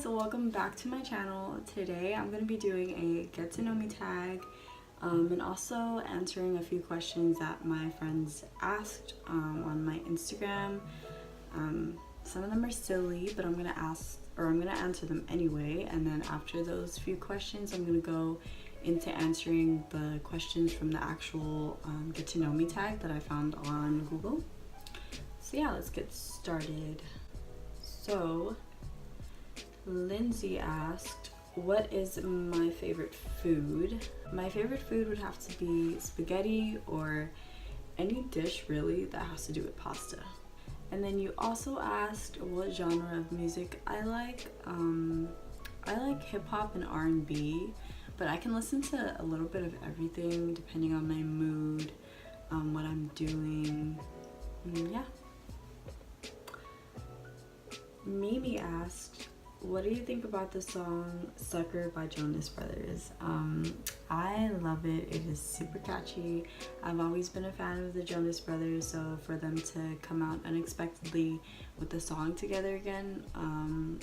Welcome back to my channel. Today I'm going to be doing a get to know me tag and also answering a few questions that my friends asked on my Instagram. Some of them are silly, but I'm going to answer them anyway, and then after those few questions I'm going to go into answering the questions from the actual get to know me tag that I found on Google. So yeah, let's get started. So Lindsay asked, what is my favorite food? My favorite food would have to be spaghetti or any dish really that has to do with pasta. And then you also asked what genre of music I like. I like hip-hop and R&B, but I can listen to a little bit of everything depending on my mood, what I'm doing. Yeah. Mimi asked, what do you think about the song Sucker by Jonas Brothers? I love it. It is super catchy. I've always been a fan of the Jonas Brothers, so for them to come out unexpectedly with the song together again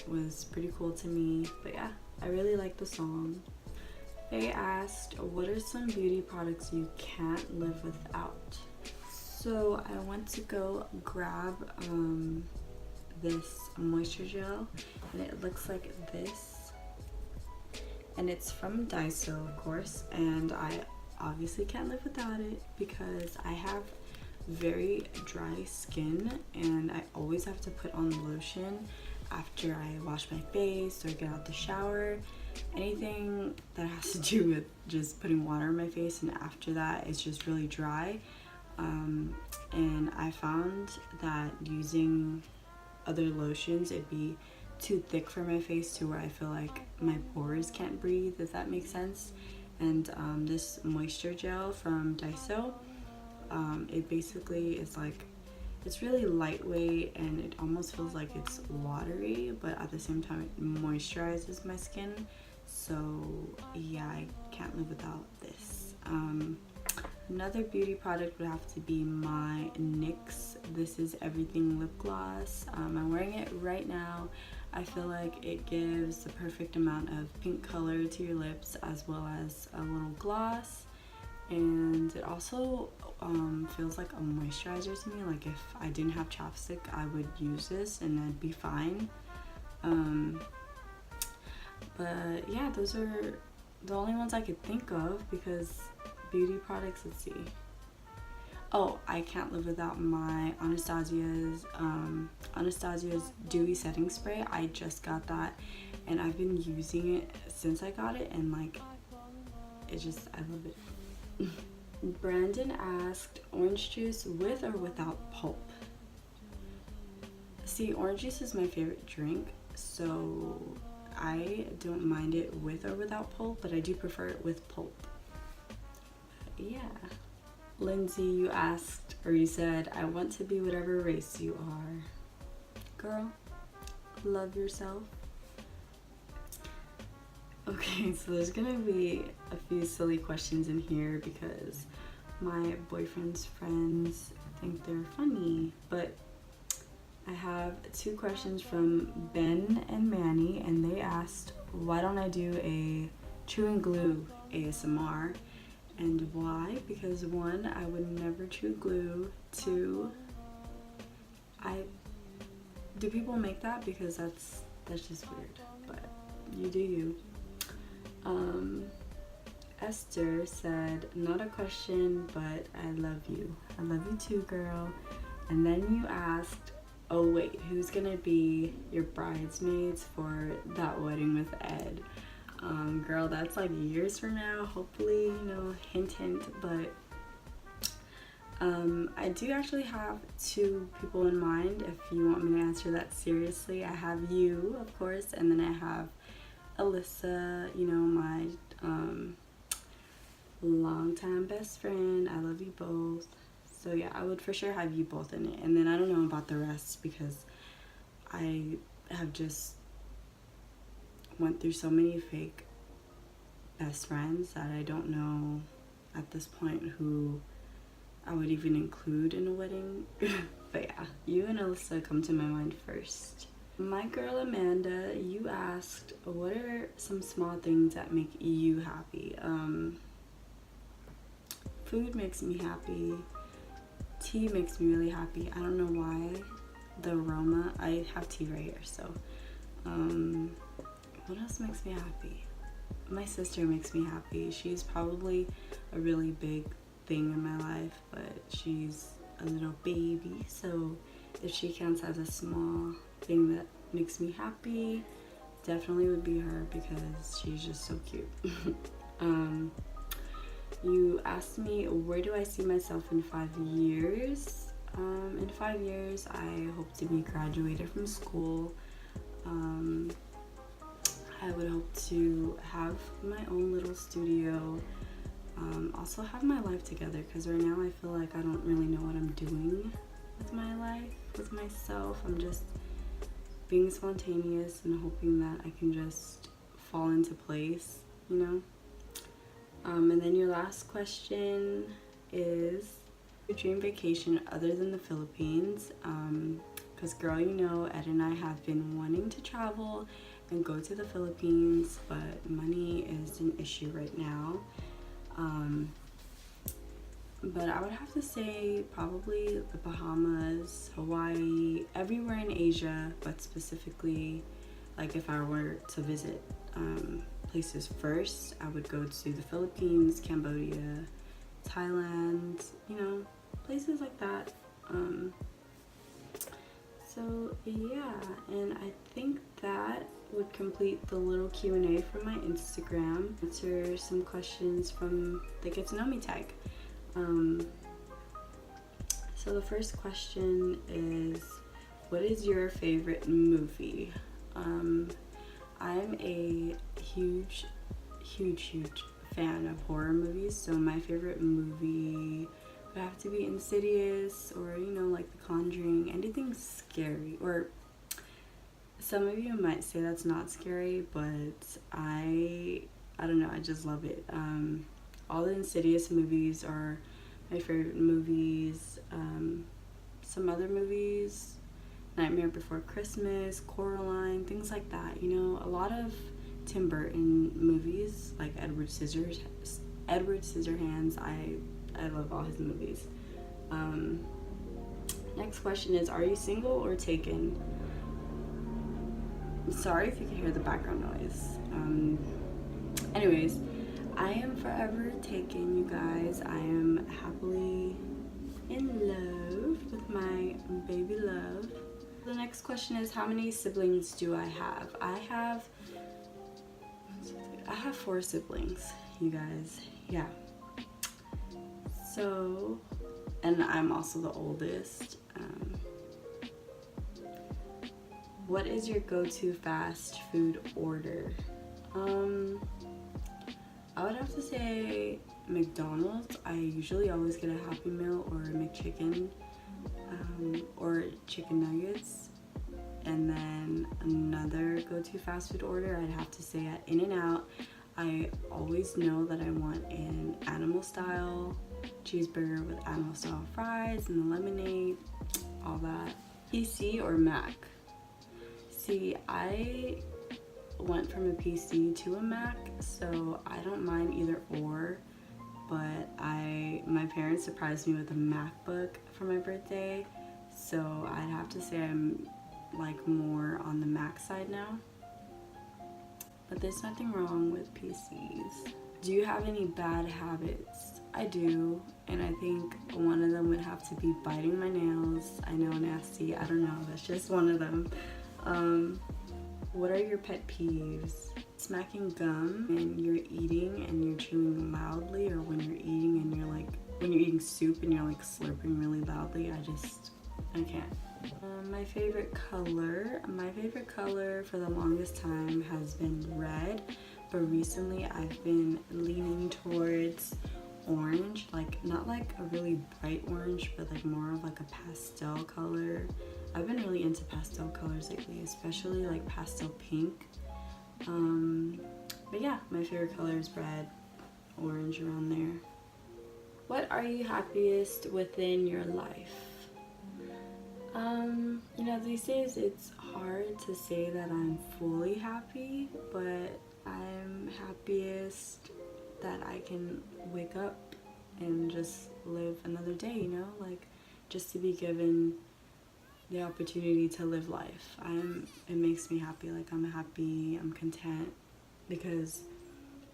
was pretty cool to me. But yeah, I really like the song. They asked, what are some beauty products you can't live without? So I went to go grab this moisture gel, and it looks like this, and it's from Daiso, of course, and I obviously can't live without it because I have very dry skin and I always have to put on lotion after I wash my face or get out the shower. Anything that has to do with just putting water on my face, and after that it's just really dry, and I found that using other lotions, it'd be too thick for my face to where I feel like my pores can't breathe, if that makes sense. And this moisture gel from Daiso, it basically is like, it's really lightweight and it almost feels like it's watery, but at the same time it moisturizes my skin. So yeah, I can't live without this. Another beauty product would have to be my NYX This Is Everything lip gloss. I'm wearing it right now. I feel like it gives the perfect amount of pink color to your lips as well as a little gloss, and it also feels like a moisturizer to me. Like if I didn't have chapstick, I would use this and I'd be fine. But yeah, those are the only ones I could think of because beauty products, let's see. Oh, I can't live without my Anastasia's Dewy Setting Spray. I just got that and I've been using it since I got it, and like, I love it. Brandon asked, orange juice with or without pulp? See, orange juice is my favorite drink, so I don't mind it with or without pulp, but I do prefer it with pulp. Yeah. Lindsay, you asked, or you said, I want to be whatever race you are. Girl, love yourself. Okay, so there's gonna be a few silly questions in here because my boyfriend's friends think they're funny, but I have two questions from Ben and Manny, and they asked, why don't I do a chew and glue ASMR? And why? Because one, I would never chew glue. Two, do people make that? Because that's just weird, but you do you. Esther said, not a question, but I love you. I love you too, girl. And then you asked, oh wait, who's gonna be your bridesmaids for that wedding with Ed? Girl, that's like years from now, hopefully, you know, hint hint, but I do actually have two people in mind. If you want me to answer that seriously, I have you, of course, and then I have Alyssa, you know, my longtime best friend. I love you both. So yeah, I would for sure have you both in it. And then I don't know about the rest because I have just went through so many fake best friends that I don't know at this point who I would even include in a wedding. But yeah, you and Alyssa come to my mind first. My girl Amanda, you asked, what are some small things that make you happy? Food makes me happy. Tea makes me really happy. I don't know why. The aroma. I have tea right here, so. What else makes me happy? My sister makes me happy. She's probably a really big thing in my life, but she's a little baby, so if she counts as a small thing that makes me happy, definitely would be her because she's just so cute. You asked me, where do I see myself in 5 years? In 5 years, I hope to be graduated from school. I would hope to have my own little studio. Also have my life together, because right now I feel like I don't really know what I'm doing with my life, with myself. I'm just being spontaneous and hoping that I can just fall into place, you know? And then your last question is your dream vacation other than the Philippines. Because girl, you know, Ed and I have been wanting to travel and go to the Philippines, but money is an issue right now. But I would have to say probably the Bahamas, Hawaii, everywhere in Asia, but specifically, like if I were to visit places first, I would go to the Philippines, Cambodia, Thailand, you know, places like that. So yeah, and I think that would complete the little Q&A from my Instagram. Answer some questions from the Get to Know Me tag. So the first question is, what is your favorite movie? I'm a huge fan of horror movies, so my favorite movie would have to be Insidious, or you know, like The Conjuring, anything scary. Or some of you might say that's not scary, but I don't know, I just love it. All the Insidious movies are my favorite movies. Some other movies, Nightmare Before Christmas, Coraline, things like that. You know, a lot of Tim Burton movies, like Edward Scissorhands. I love all his movies. Next question is, are you single or taken? Sorry if you can hear the background noise. Anyways, I am forever taken, you guys. I am happily in love with my baby love. The next question is, how many siblings do I have? I have 4 siblings, you guys. Yeah. So, and I'm also the oldest. What is your go-to fast food order? I would have to say McDonald's. I usually always get a Happy Meal or a McChicken, or chicken nuggets. And then another go-to fast food order, I'd have to say at In-N-Out. I always know that I want an animal style cheeseburger with animal style fries and the lemonade, all that. PC or Mac? See, I went from a PC to a Mac, so I don't mind either or, but my parents surprised me with a MacBook for my birthday, so I'd have to say I'm like more on the Mac side now. But there's nothing wrong with PCs. Do you have any bad habits? I do, and I think one of them would have to be biting my nails. I know, nasty, I don't know, that's just one of them. What are your pet peeves? Smacking gum and you're eating and you're chewing loudly, or when you're eating and you're like, when you're eating soup and you're like slurping really loudly. I can't. My favorite color for the longest time has been red, but recently I've been leaning towards orange, like not like a really bright orange, but like more of like a pastel color. I've been really into pastel colors lately, especially like pastel pink. But yeah, my favorite color is red, orange, around there. What are you happiest within your life? You know, these days it's hard to say that I'm fully happy, but I'm happiest that I can wake up and just live another day, you know, like just to be given the opportunity to live life. It makes me happy. Like, I'm happy, I'm content, because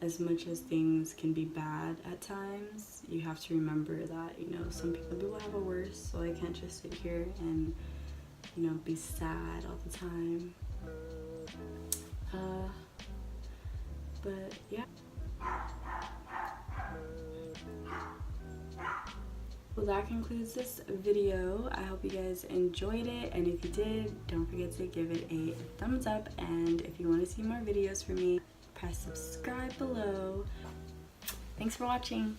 as much as things can be bad at times, you have to remember that, you know, some people have it worse, so I can't just sit here and, you know, be sad all the time. But yeah. Well, that concludes this video. I hope you guys enjoyed it, and if you did, don't forget to give it a thumbs up, and if you want to see more videos from me, press subscribe below. Thanks for watching.